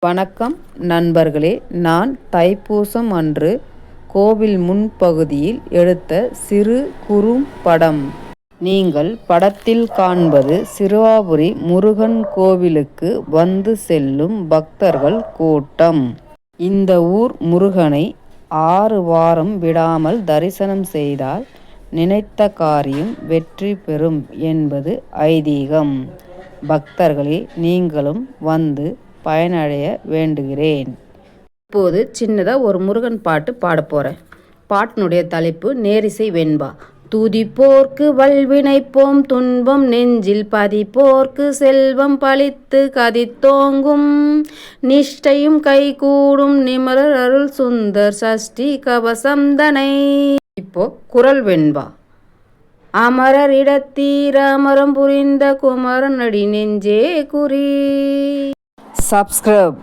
வணக்கம் நண்பர்களே, நான் தைப்பூசம் அன்று கோவில் முன்பகுதியில் எடுத்த சிறு குறும்படம். நீங்கள் படத்தில் காண்பது சிறுவாபுரி முருகன் கோவிலுக்கு வந்து செல்லும் பக்தர்கள் கூட்டம். இந்த ஊர் முருகனை 6 வாரம் விடாமல் தரிசனம் செய்தால் நினைத்த காரியம் வெற்றி பெறும் என்பது ஐதீகம். பக்தர்களே, நீங்களும் வந்து பயனடைய வேண்டுகிறேன். இப்போது சின்னதாக ஒரு முருகன் பாட்டு பாட போகிறேன். பாட்டினுடைய தலைப்பு நேரிசை வெண்பா. துதிப்போர்க்கு வல்வினைப்போம் துன்பம் நெஞ்சில் பதிப்போர்க்கு செல்வம் பழித்து கதித்தோங்கும் நிஷ்டையும் கைகூடும் நிமலர் அருள் சுந்தர் சஷ்டி கவசந்தனை. இப்போ குரல் வெண்பா. அமரர் இடத்தீர அமரம் புரிந்த குமரன் அடி நெஞ்சே குறி. சப்ஸ்கிரைப்